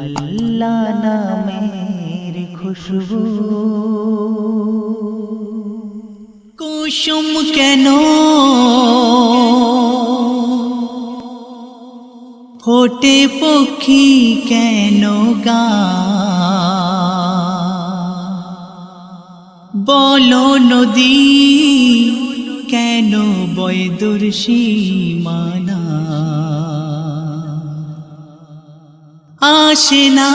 আল্লাহ নামের খুশবু কুসুম কেন ফোটে পক্ষী কেন গা বলো নদী কেন বয় দূর সীমানা আসে না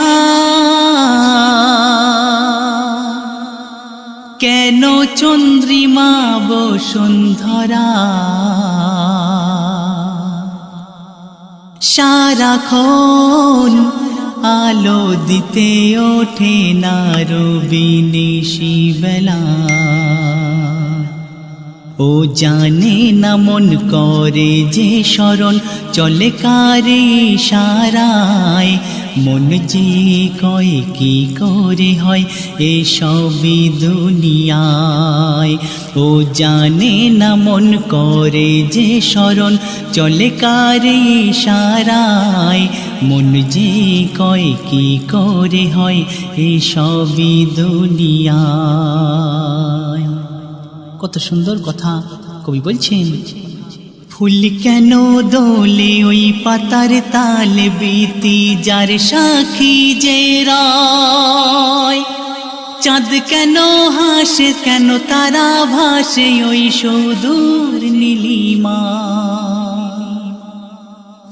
কেন চন্দ্রিমা বসুন্ধরা সারাক্ষণ আলো দিতে ওঠে না রবি নিশিবেলা ও জানে না মন করে যে স্মরণ চলে কারে ইশারায় মন যে কয় কি করে হয় এসবই দুনিয়ায় ও জানে না মন করে যে স্মরণ চলে কারে ইশারায় মন যে কয় কি করে হয় এসবই দুনিয়ায়। কত সুন্দর কথা কবি বলছেন। ফুল কেন দোলে ওই পাতার তালে বিতি যার সাক্ষী যে রায় চাঁদ কেন হাসে কেন তারা ভাসে ওই সুদূর নীলিমা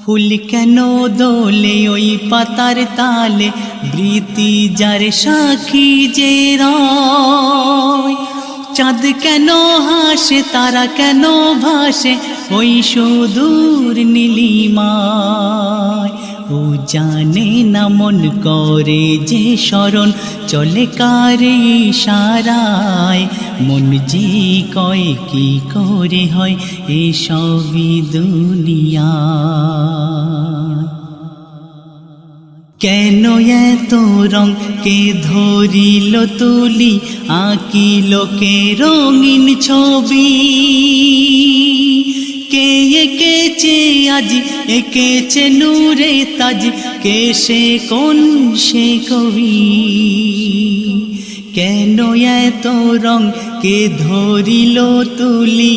ফুল কেন দোলে ওই পাতার তালে বৃতি যার সাক্ষী যে রায় চাঁদ কেন হাসে তারা কেন ভাসে ওই সুদূর নীলিমায় ও জানে না মন করে যে স্মরণ চলে কারে ইশারায় মন যে কয় কি করে হয় এসবই দুনিয়ায়। কেন এত রং কে ধরিল তুলি আঁকিল কে রঙিন ছবি কে এঁকেছে আজ এঁকেছে নূরে তাজ কে সে কোন সে কবি কেন এত রং কে ধরিল তুলি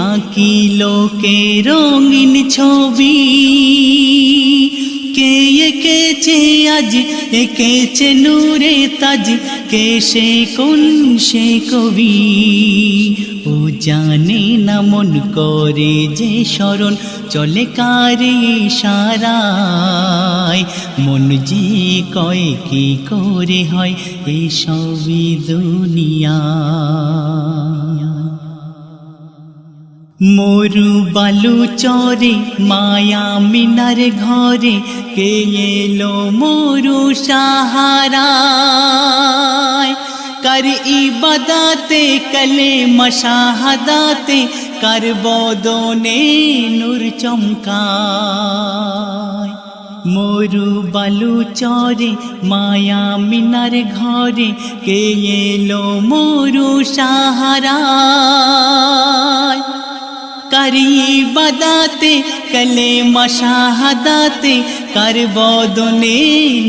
আঁকিল কে রঙিন ছবি কে এঁকেছে আজ এঁকেছে নূরে তাজ কে সে কোন সে কবি ও জানে না মন করে যে স্মরণ চলে কারে ইশারায় মন যে কয় কি করে হয় এসবই দুনিয়ায়। মরু বালু চরে মায়া মিনার ঘরে কে এলো মরু সাহারায় कर इबादते कले मशाहदाते कर बदने नूर चमकाय मोरु बालू चौरे माया मिनार घरे के एलो मोरु साहाराय कर इबादते कले मशाहदाते कर बदने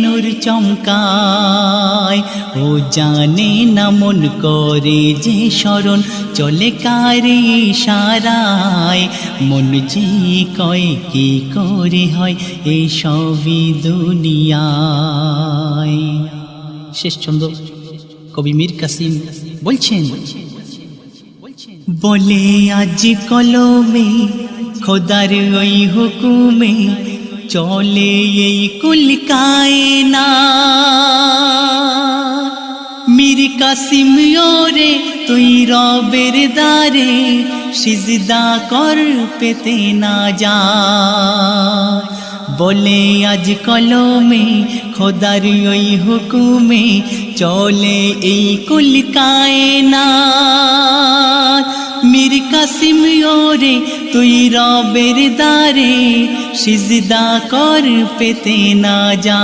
नूर चमकाय ও জানে না মন করে যে স্মরণ চলে কারে ইশারায় মন যে কয় কি করে হয় এসবই দুনিয়ায়। শেষ ছন্দ কবি মীর কাসিম বলছেন বলে আজ কলমে খোদার ওই হুকুমে চলে এই কুল কায়নাত মীর কাসিম ওরে তুই রবের দারে সিজদা কর পেতে না যা বলে আজ কলমে খোদার ওই হুকুমে চলে এই কুল কায়নাত মীর কাসিম ওরে তুই রবের দারে সিজদা কর পেতে না যা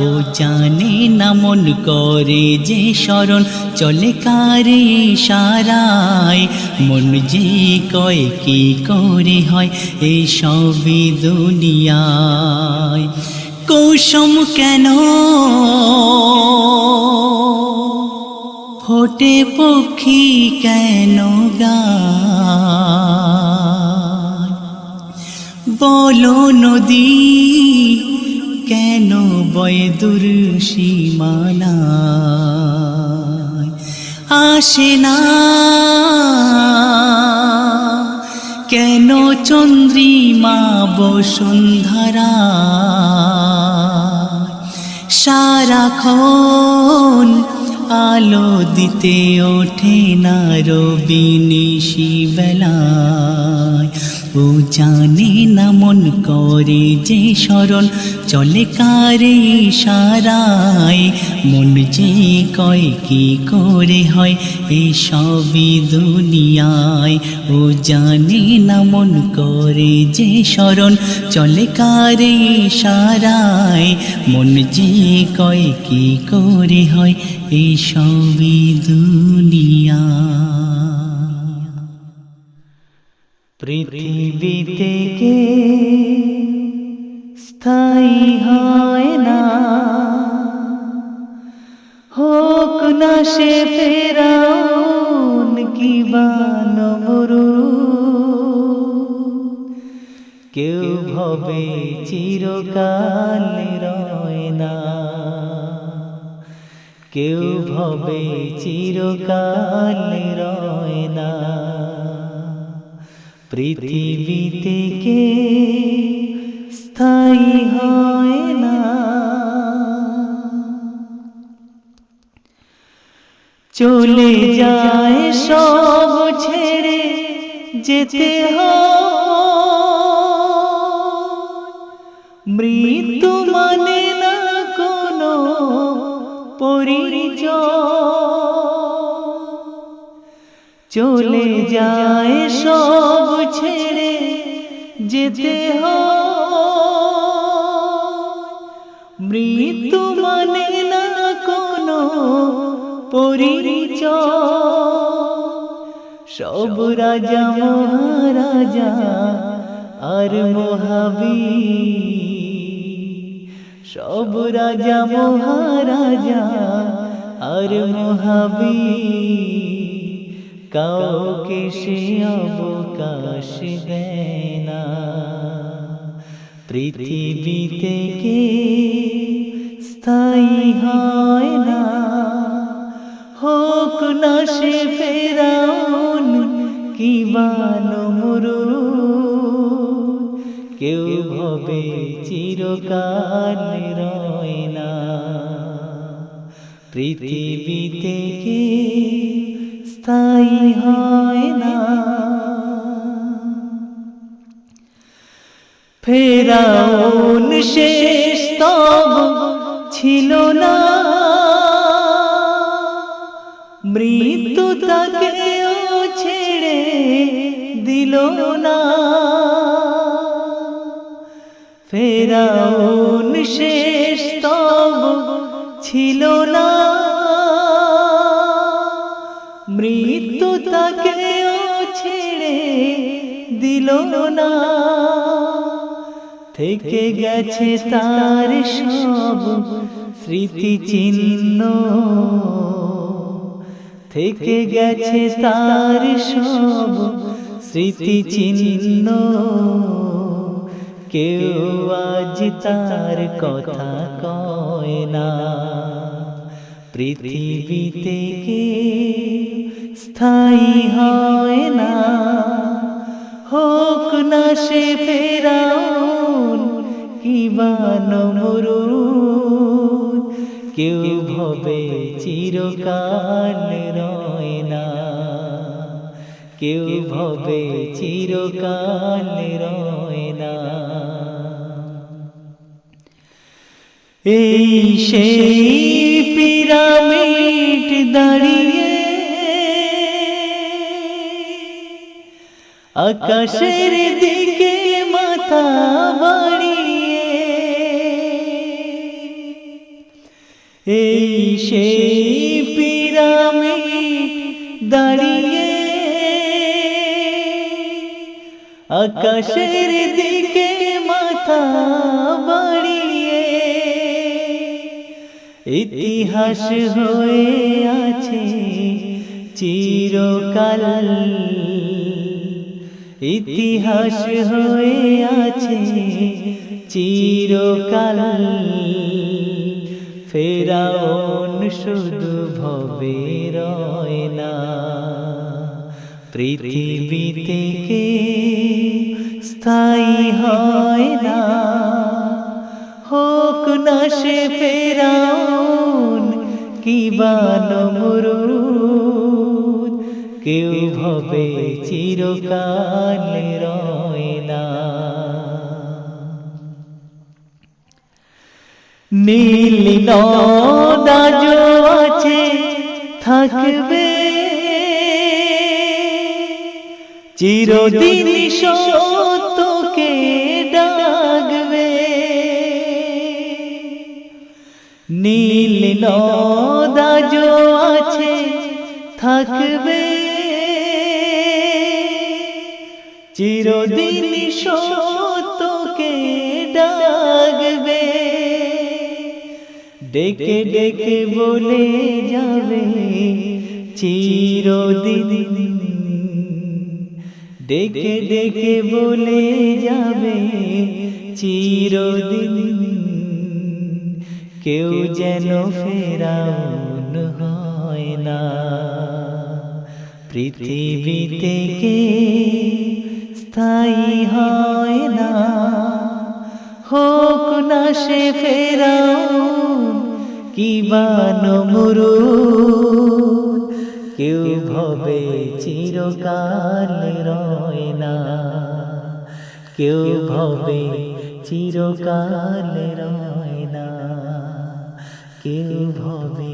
ও জানে না মন করে যে স্মরণ চলে কারে ইশারায় মন যে কয় কি করে হয় এই সবই দুনিয়ায়। কৌসুম কেন ফোটে পক্ষী কেন গায়, বলো নদী কেন বয় দূর সীমানায়, আসে না কেন চন্দ্রিমা বসুন্ধরা, সারাক্ষণ আলো দিতে ওঠে না রবি নিশিবেলায়, ও জানে না মন করে যে স্মরণ চলে কারে ইশারায়, মন যে কয় কি করে হয় এই সবই দুনিয়ায়, ও জানে না মন করে যে স্মরণ চলে কারে ইশারায়, মন যে কয় কি করে হয় এই সবই দুনিয়ায়। পৃথিবীতে কে স্থায়ী হয় না, হোক না সে ফেরাউন কিবা নমরুদ, কেউ ভবে চিরকাল রয় না, কেউ ভবে চিরকাল রয় না। পৃথিবীতে কে স্থায়ী হয় না, চলে যায় সব ছেড়ে যেতে হয়, মৃত্যু মানে না কোনো পরিচয়, চলে যায় সব ছেড়ে যেতে হয়, মৃত্যু মানে না কোনো পরিচয়, সব রাজা মহারাজা আর মহাবীর, সব রাজা মহারাজা আর মহাবীর, কাউকে সে অবকাশ দেয় না। পৃথিবীতে কে স্থায়ী হয় না, হোক না সে ফেরাউন কিবা নমরুদ, কেউ ভবে চিরকাল রয় না। পৃথিবীতে কে স্থায়ী হয় না, ফেরাউন শেষ তব ছিল না, মৃত্যু তাকেও ছেড়ে দিল না, ফেরাউন শেষ তব ছিল না, মৃত্যু তাকেও ছেড়ে দিল না, থেকে গেছে তার সব স্মৃতি চিহ্ন, থেকে গেছে তার সব স্মৃতি চিহ্ন, কেউ আজ তার কথা কয় না। পৃথিবীতে কে স্থায়ী হয় না, হোক না সে ফেরাউন কিবা নমরুদ, কেউ ভবে চিরকাল রয় না, কেউ ভবে চিরকাল রয় না। এই সেই পিরামিড দাঁড়িয়ে আকাশের দিকে মাথা বাড়িয়ে, এই সেই পিরামিড দাঁড়িয়ে আকাশের দিকে মাথা বাড়িয়ে, ইতিহাস হয়ে আছে চিরকাল, ইতিহাস হয়ে আছে চিরকাল। ফেরাউন শুধু ভবে রয় না, পৃথিবী থেকে স্থায়ী হয় না। হোক না সে ফেরাউন কিবা নমরুদ, কেউ ভবে চিরকাল রয় না। নীল নদ আজও আছে থাকবে, চিরদিন সত্যকে ডাকবে। নীল নদ আজও আছে থাকবে, চিরদিন সত্যকে ডাকবে। ডেকে ডেকে বলে যাবে চিরদিন, ডেকে ডেকে বলে যাবে চিরদিন। কেউ যেন ফেরাউন হয় না, পৃথিবী থেকে স্থায়ী হয় না। হোক না সে ফেরাউন কিবা নমরুদ, কেউ ভবে চিরকাল রয় না, কেউ ভবে চিরকাল রয় না, কেউ ভবে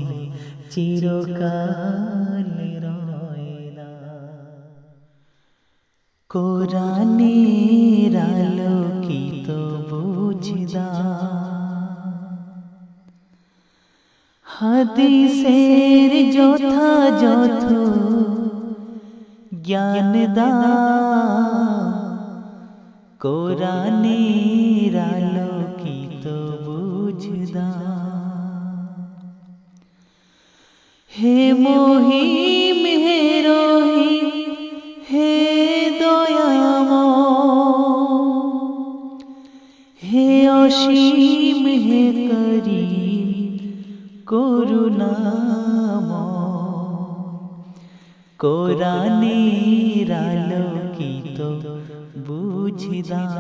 চিরকাল রয় না। কোরআনের আলোকিত বুঝদার, হাদিসের যথাযথ জ্ঞান দাও। কোরআনের আলোকিত বুঝদার, হে মহিম হে রহিম হে দয়াময়, হে অসীম হে করিম করুণাময়। কোরআনের আলোকিত বুঝদার,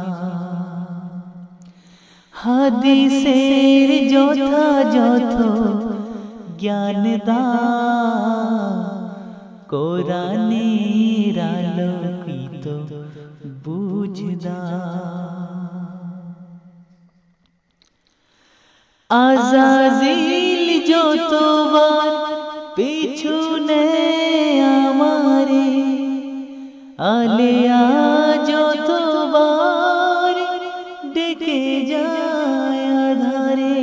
হাদিসের যথাযথ জ্ঞান দাও। কোরআনের আলোকিত বুঝদার, আজাজিল যতবার পিছনে আমারে, আলেয়া যতবার ডেকে যায় আধারে।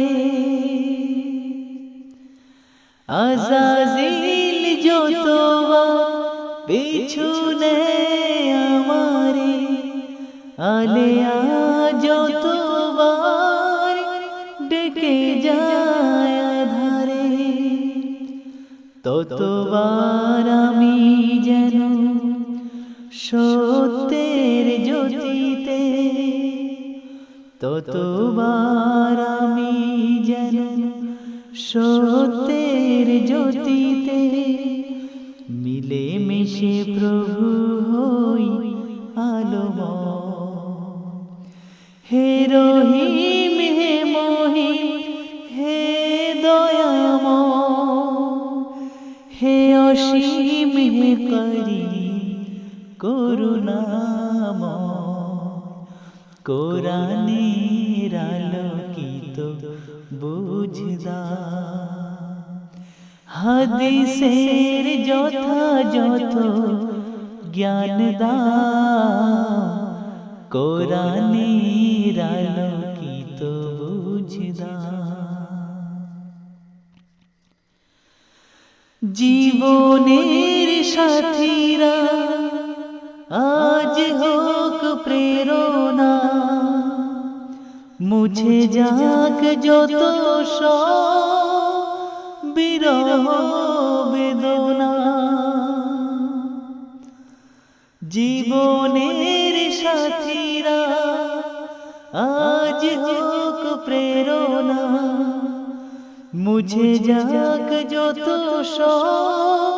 আজাজিল যতবার পিছনে আমারে, আলেয়া যতবার ডেকে যায় আধারে। ততবার আমি যেন সত্যের জ্যোতিতে, ততবার আমি যেন সত্যের জ্যোতিতে মিলে মিশে প্রভু হই আলোময়। হে রহিম হে মহিম হে দয়াময়, হে অসীম হে করিম করুণাময়। কোরআনের আলোকিত বুঝদার, হাদিসের যথাযথ জ্ঞান দাও। কোরআনের আলোকিত বুঝদার, জীবনের সাথীরা আজ হোক প্রেরণা, মুছে যাক যত সব বিরহ বেদনা জীবনের সাথীরা আজ হোক প্রেরণা মুছে যাক যত সব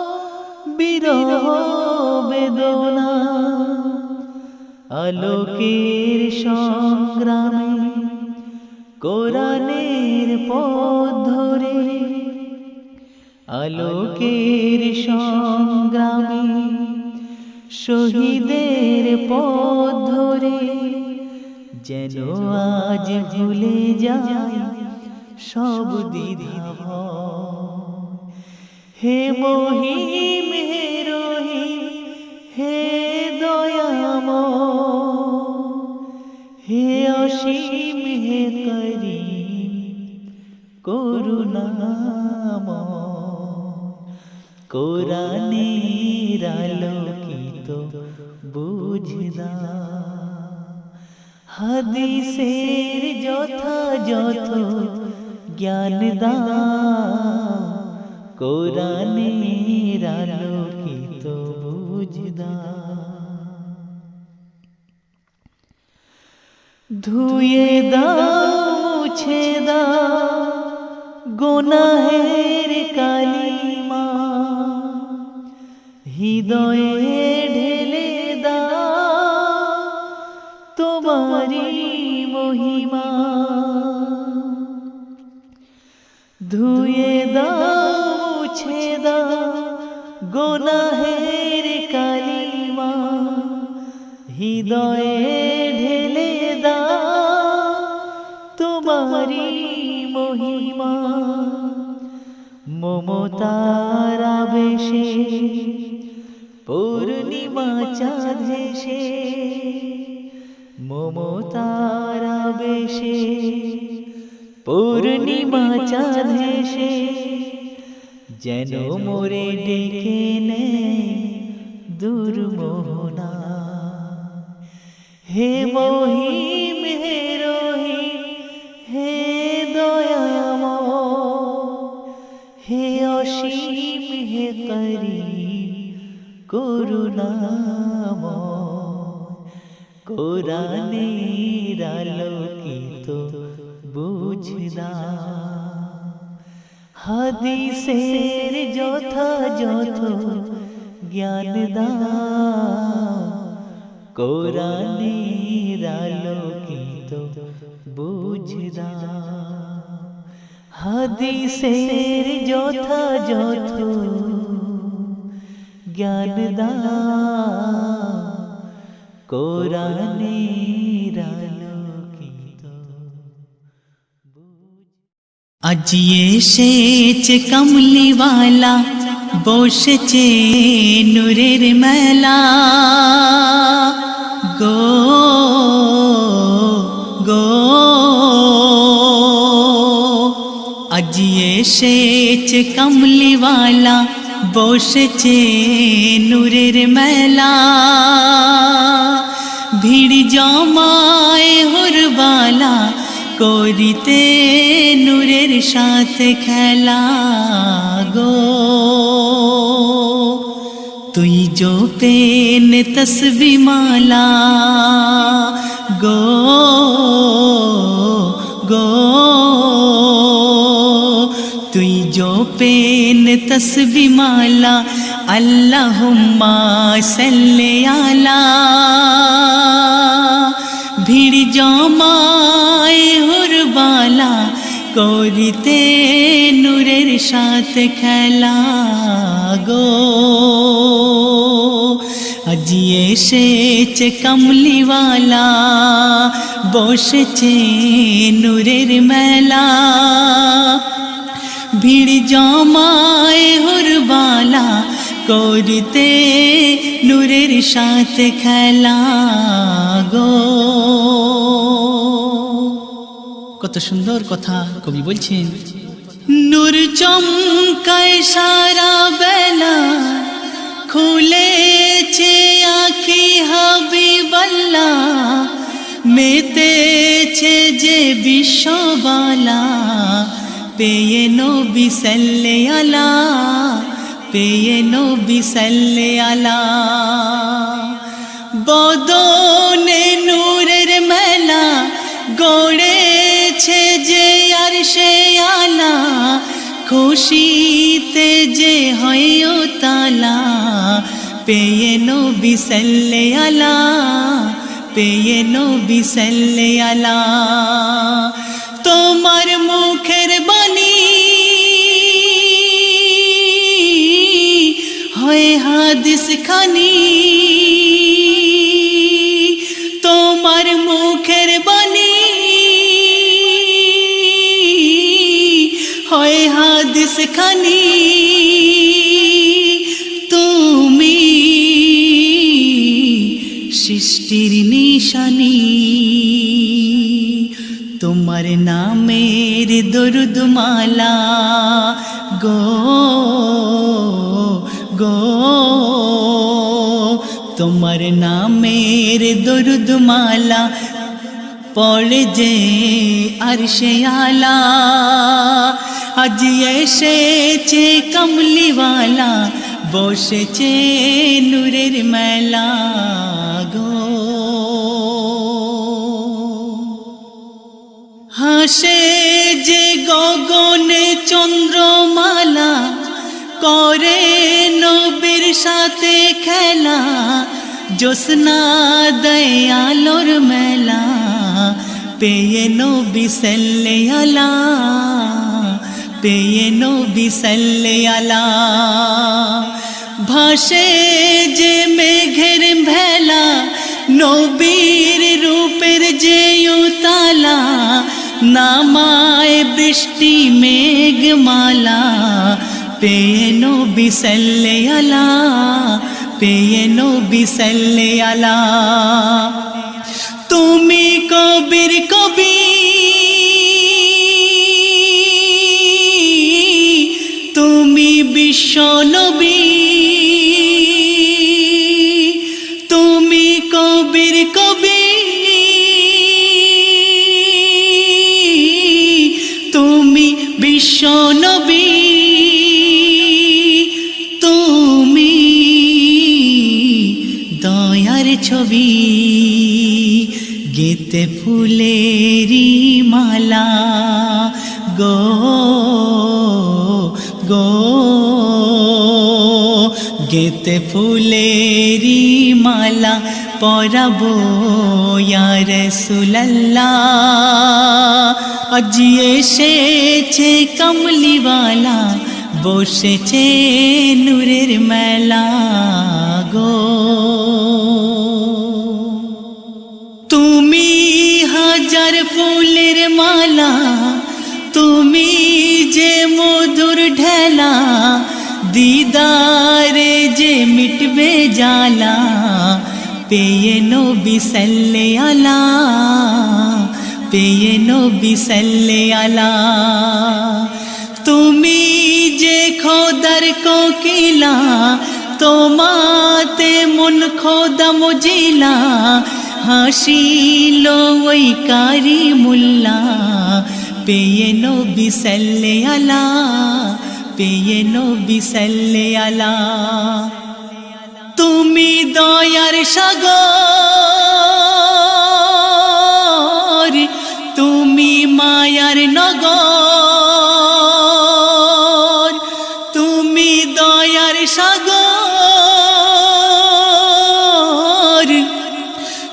বিরহ বেদনা আলোকের সংগ্রামে কোরআনের পথ ধরে আলোকের সংগ্রামে শহীদের পথ ধরে যেন আজ ভুলে যায় সব দ্বিধা হে মহিম হে রহিম হে দয়াময় হে অসীম হে করিম করুণাময় কোরআনের আলোকিত বুঝদা হাদিসের যথাযথ জ্ঞান দা কোরআনের আলোকিত বুঝদা ধুয়ে দাও মুছে দাও গুনাহের কালিমা হৃদয়ে ঢেলে দাও তোমারি মহিমা ধুয়ে দাও মুছে দাও গুনাহের কালিমা হৃদয়ে ঢেলে দাও তোমারি মহিমা মমতার আবেশে পূর্ণিমা চাঁদ হেসে মমতার আবেশে পূর্ণিমা চাঁদ হেসে যেন মোরে ডেকে নে দুর্মোহনা হে মহিম হে রহিম হে দয়াময় হে অসীম হে করিম করুণাময় কোরআনের আলোকিত বুঝদা হাদিসের যথাযথ জ্ঞান দা কোরআনের আলোকিত বুঝদা হাদিসের যথাযথ জ্ঞান দা কোরআনের আলোকিত আজ এসেছে কামলিওয়ালা বসেছে নূরের মেলা গো গো আজ এসেছে কামলিওয়ালা বসেছে নূরের মেলা ভিড় জমায় হুরবালা করিতে নূরের সাথে খেলা গো তুই जो पेन तस्बी माला गो गो तुई जो पेन तस्बी माला अल्लाहुम्मा सल्ले आला ভিড় জমায় হুরবালা করিতে নূরের সাথে খেলা গো আজ এসেছে কামলিওয়ালা বসেছে নূরের মেলা ভিড় জমায় হুরবালা করিতে নূরের সাথে খেলা গো কত সুন্দর কথা কবি বলছেন নূর চমকায় সারা বেলা খুলেছে আঁখি হাবিবাল্লাহ মেতেছে যে বিশ্ববালা পেয়ে নবী সাল্লে আলা, পেয়ে নবী সাল্লে আলা। বদনে নূরের মেলা গড়েছে যে আরশে আলা, খুশিতে যে হয় তালা, পেয়ে নবী সাল্লে আলা, পেয়ে নবী সাল্লে আলা। তোমার মুখের বাণী হয় হাদিস খানি, তোমার মুখের বাণী হয় হাদিস খানি। তুমি সৃষ্টির নিশানি, তোমার নামের দরুদ মালা গো গো, তোমার নামের দরুদ মালা পড়ে যে আরশে আলা। আজ এসেছে কমলিওয়ালা, বসেছে নূরের মেলা গো। হাসে যে গগনে চন্দ্রমালা, করে নবীর সাথে খেলা, জ্যোৎস্না দেয় আলোর মেলা, পেয়ে নবী সাল্লে আলা, পেয়ে নবী সাল্লে আলা। ভাসে যে মেঘের ভেলা, নবীর রূপের যে উতালা, নামায় বৃষ্টি মেঘমালা, পেয়ে নবী সাল্লে আলা, পেয়ে নবী সাল্লে আলা। তুমি কবির কবি, তুমি বিশ্ব নবী, তুমি কবির কবি, তুমি বিশ্ব নবী, তুমি দয়ার ছবি, গেতে ফুলেরি মালা গো গো, গেতে ফুলেরি মালা পরাবো ইয়া রাসূলুল্লাহ। আজ এসেছে কমলিওয়ালা, বসেছে নূরের মেলা গো। তুমি হাজার ফুলের মালা, তুমি যে মধুর ঢেলা, দিদারে যে মিটবে জালা, পেয়ে নবী সাল্লে আলা, পেয়ে নবী সাল্লে আলা। তুমি যে খোদার কোকিলা, তোমাতে মন খোদা মজিলা, হাসিল ওই কারিমুল্লা, পেয়ে নবী সাল্লে আলা, পেয়ে নবী সাল্লে আলা। তুমি দয়ার সাগর, তুমি মায়ার নগর, তুমি দয়ার সাগর,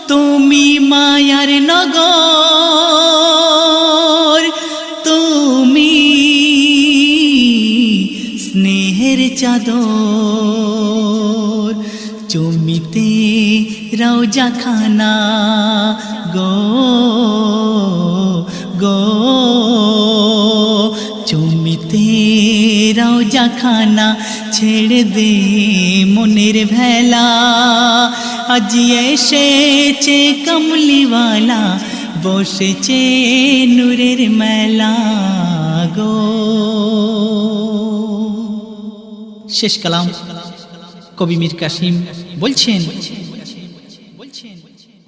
তুমি মায়ার নগর, তুমি স্নেহের চাদর, চুমিতে রওজা খানা গো গো, চুমিতে রওজা খানা, ছেড়ে দে মনের ভেলা। আজ এসেছে কমলিওয়ালা, বসেছে নূরের মেলা গো। শেষ কালাম কবি মীর কাসিম বলছেন,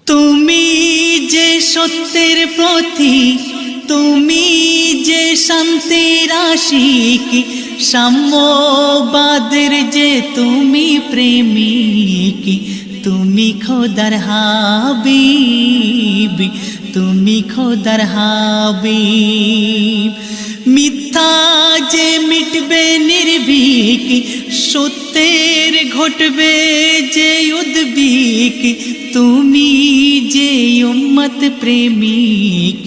তুমি যে সত্যের পথিক, তুমি যে শান্তির আশিক, সাম্যবাদের যে তুমি প্রেমিক, তুমি খোদার হাবিব, তুমি খোদার হাবিব। মিথ্যা যে মিটবে নির্ভীক, সত্যের ঘটবে যে উদ্বিক, তুমি যে উম্মত প্রেমিক,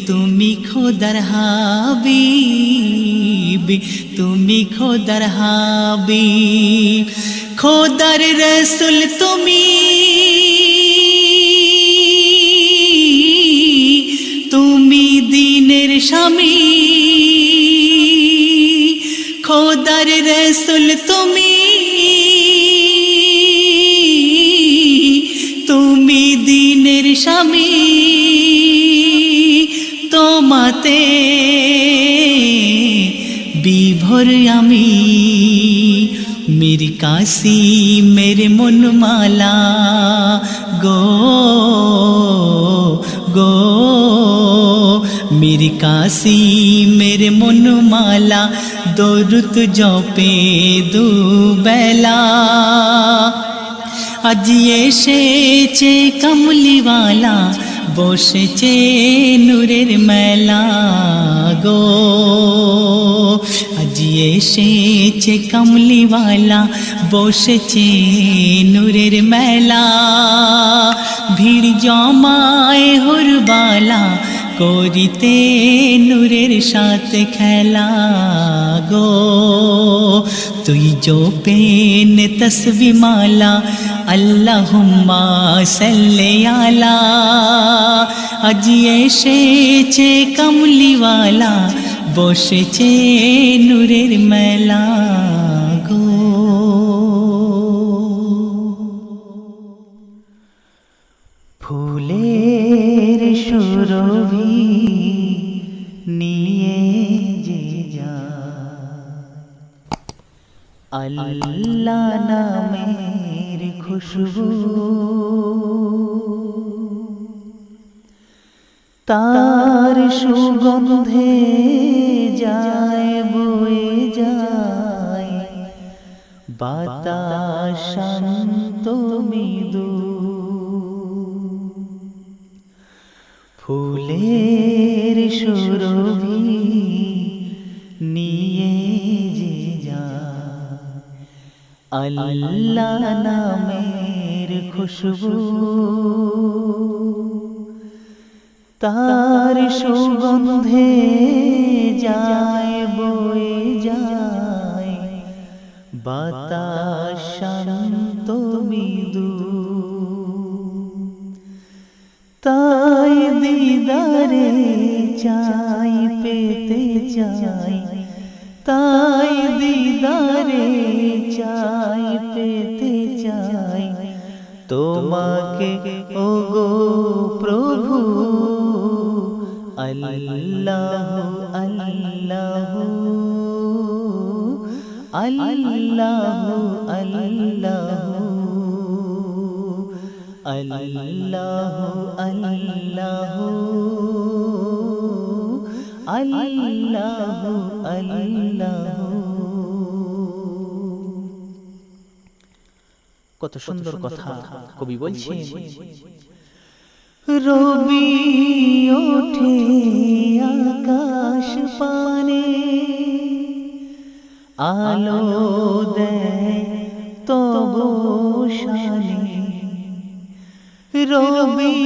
তুমি খোদার হাবিব, তুমি খোদার হাবিব। খোদার রসুল তুমি, তুমি দ্বীনের স্বামী, খোদার রসুল তুমি, তুমি দ্বীনের স্বামী। তোমাতে বিভোর আমি, মেরি কাশি মেরে মন মালা গো গো, मेरी काशी मेरे मन माला, दौरुत जपे दुबेला। आज एसेছে কামলিওয়ালা, বসেছে নূরের মেলা গো। আজ এসেছে কামলিওয়ালা, বসেছে নূরের মেলা। ভিড় জমায় হুরবালা, করিতে নূরের সাথে খেলা গো। তুই जो पेन तस्बी माला, अल्लाहुम्मा सल्ले आला। আজ এসেছে কামলিওয়ালা, বসেছে নূরের মেলা গো। ফুলের সুরভি নিয়ে যে যায়, আল্লাহ নামের খুশবু, তার সুগন্ধে যায় বয়ে যায় বাতাস শান্ত মৃদু। ফুলের সুরভি নিয়ে যে যায়, আল্লাহ নামের খুশবু, তার সুগন্ধে যায় বয়ে যায় বাতাস শান্ত মৃদু। তাই দিদারে চাই পেতে চাই, তাই দিদারে চাই পেতে চাই তোমাকে ওগো প্রভু। আল্লাহু আল্লাহু আল্লাহু আল্লাহু আল্লাহু আল্লাহু আল্লাহু আল্লাহু। কত সুন্দর কথা কবি বলছেন। রবি ওঠে আকাশ পানে, আলো দেয় তবু শানে। রবি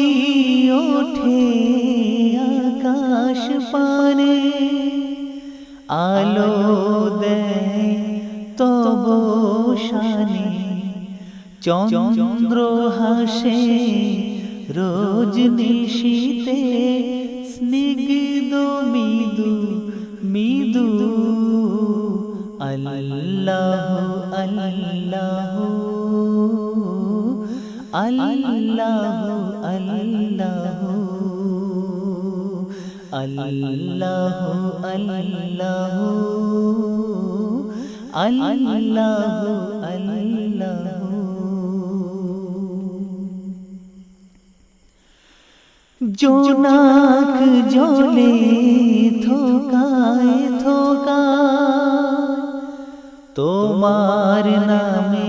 ওঠে আকাশ পানে, আলো দেয় তবু শানে। চন্দ্র হাসে রোজ নিশীতে, স্নিগ্ধ মৃদু মৃদু। আল্লাহু আল্লাহু আল্লাহু আল্লাহু আল্লাহু আল্লাহু আল্লাহু আল্লাহু। জোনাক জলে থোকায় থোকায় তোমার নামে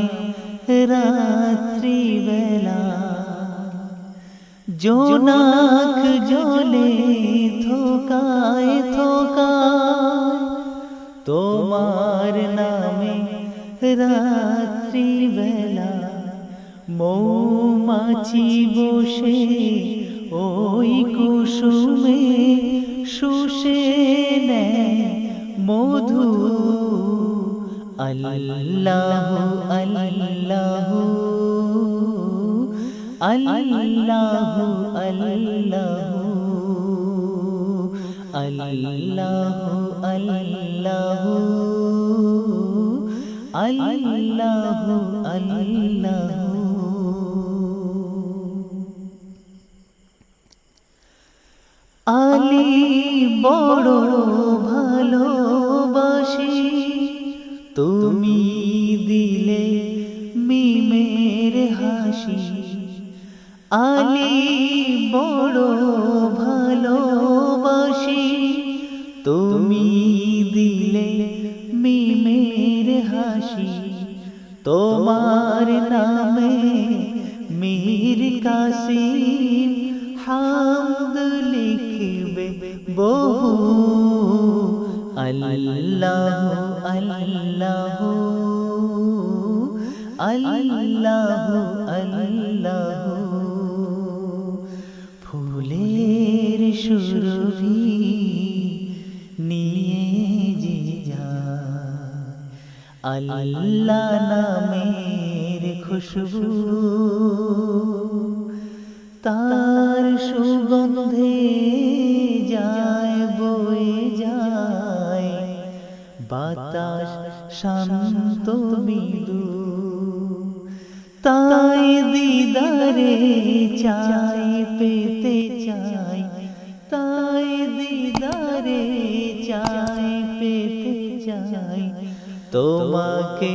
রাত্রি বেলা, জোনাক জলে থোকায় থোকায় তোমার নামে রাত্রি বেলা, মৌমাছি বসে ওই কুসুমে শুষে নেয় মধু। আল্লাহ আল্লাহ আল্লাহ আল্লাহ আল্লাহ আল্লাহ আল্লাহ আল্লাহ। আলী বড় ভালোবাসি, তুমি দিলে মিমের হাসি। আলী বড় ভালোবাসি, তুমি দিলে মিমের হাসি। তোমার নামে মীর কাসিম হামদ লিখবে বহু। আল্লাহ আল্লাহ আল্লাহ আল্লাহ। ফুলের সুরভি নিয়ে যে যায়, আল্লাহ নামের খুশবু, তার সুগন্ধে যায় বয়ে যায় বাতাস শান্ত মৃদু। তাই দিদারে চাই পেতে চাই, তাই দিদারে চাই পেতে চাই তোমাকে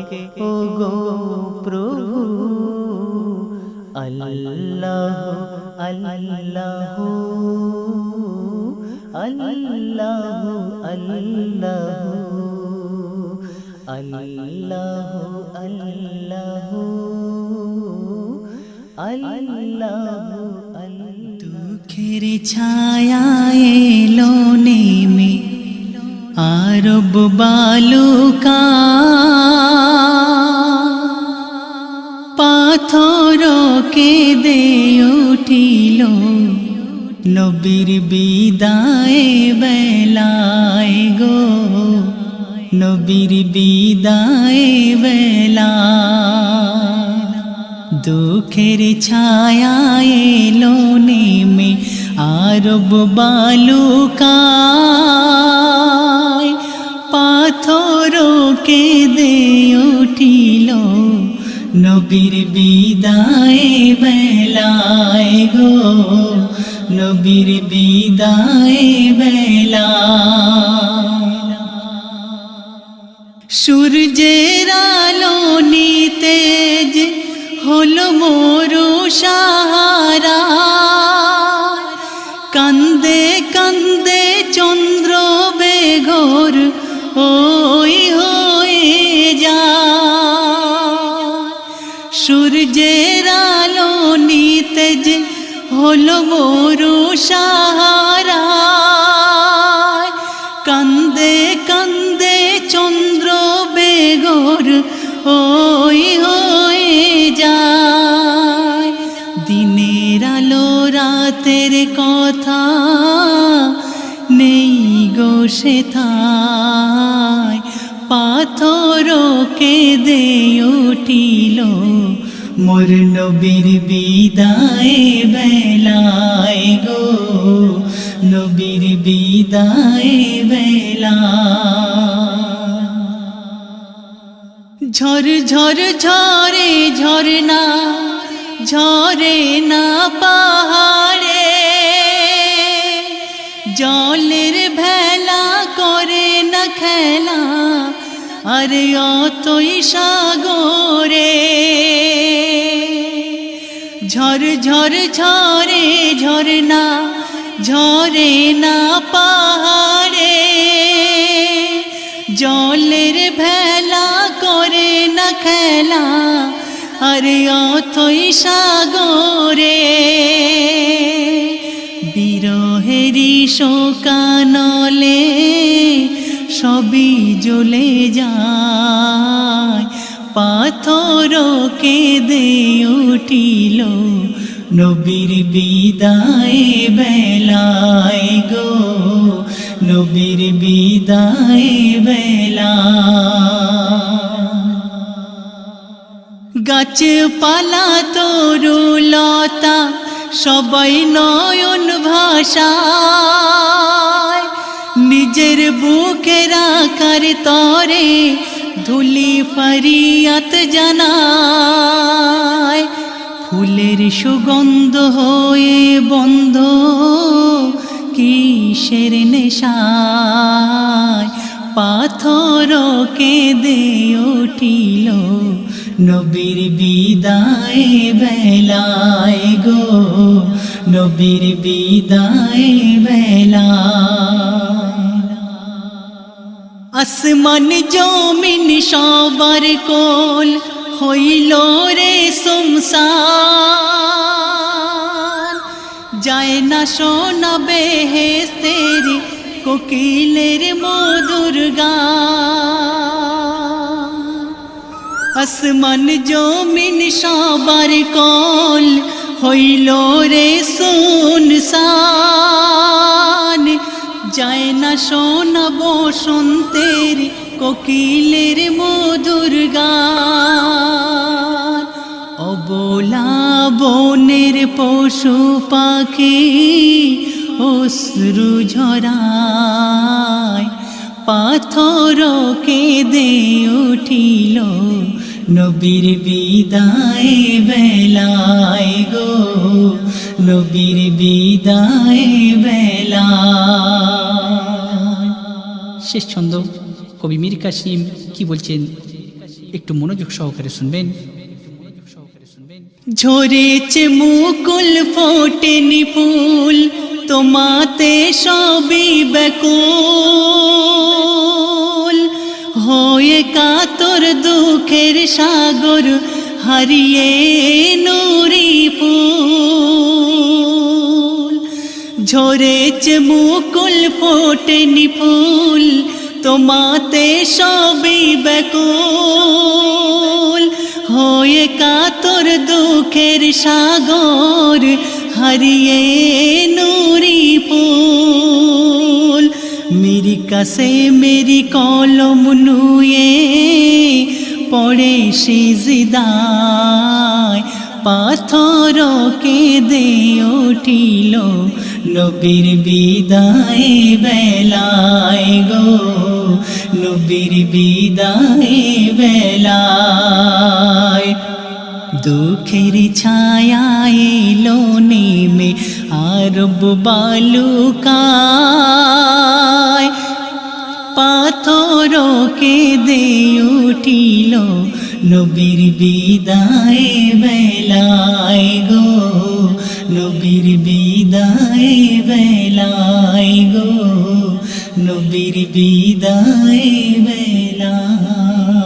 ও গো প্রভু। আল্লাহ আল্লাহ আল্লাহ আল্লাহ আল্লাহ আল্লাহ আল্লাহ। দুঃখের ছায়ায় এলো নেমে আরব বালুকা, পাথর কেঁদে উঠিল নবীর বিদায় বেলায় গো, নবীর বিদায় বেলা। দুঃখের ছায়ায় এলো নেমে আরব বালুকায়, পাথর কেঁদে উঠিল নবীর বিদায় বেলায় গো, নবীর বিদায় বেলা। সূর্যের আলো নিতেজ হলো মরু সাহারা, কান্দে কান্দে চন্দ্র বেঘোর ওই হয়ে যায়। সূর্যের আলো নিতেজ হলো মরু সাহারা, কান্দে কান্দে চন্দ্র বেঘোর ওই হয়ে যায়। দিনের আলো রাতের কথা নেই গো সেথায়, পাথর কেঁদে উঠিল মোর নবীর বিদায় বেলায় গো, নবীর বিদায় বেলা। ঝর ঝর ঝরে ঝরনা ঝরে না পাহাড়ে, জলের ভেলা করে না খেলা আরে অতই সাগরে। ঝর ঝর ঝরে ঝরনা ঝরে না পাহাড়ে, জলের ভেলা করে না খেলা, আরে অথই সাগরে। বিরহেরি শোকানলে সবই জ্বলে যায়, পাথর কেঁদে উঠিল নবীর বিদায় বেলায় গো, নবীর বিদায় বেলায়। গাছপালা তরুলতা সবাই নয়ন ভাষায়, নিজের বুকে রাখার তরে ধুলি ফারিয়াত জানায়। ফুলের সুগন্ধ হয়ে বন্ধ কিসের নেশায়, পাথর কেঁদে উঠিল নবীর বিদায় বেলায় গো, নবীর বিদায় বেলায়। আসমান জমিন সবার কোল হইল রে সুমসান, যায় না শোনা বেহেশতের কোকিলের মধুর গান। আসমান জমিন সবার কোল হইল রে সুনসান, যায় না শোনা বসন্তের কোকিলের মধুর গান। অবলা বনের পশু পাখি অশ্রু ঝরায়, পাথর কেঁদে উঠিল নবীর বিদায় বেলায় গো, নবীর বিদায় বেলায়। শেষ ছন্দ কবি মীর কাসিম কি বলছেন একটু মনোযোগ সহকারে শুনবেন। ঝরেছে মুকুল ফোটেনি ফুল, তোমাতে সবই ব্যাকুল, হয়ে কাতর দুঃখের সাগর হারিয়ে নুরি ফুল। ঝরেছে মুকুল ফোটেনি ফুল, তোমাতে সবই ব্যাকুল, হয়ে কাতর দুঃখের সাগর হারিয়ে নুরি ফুল। মেরি কাছে মেরি কলম নুয়ে পড়ে সিজদায়, পাথর কেঁদে উঠিল নবীর বিদায় বেলায় গো, নবীর বিদায় বেলায়। দুঃখের ছায়া এলো নেমে আরব বালুকায়, পাথর কেঁদে উঠিল নবীর বিদায় বেলায় গো, নবীর বিদায় বেলায় গো, নবীর বিদায় বেলায়।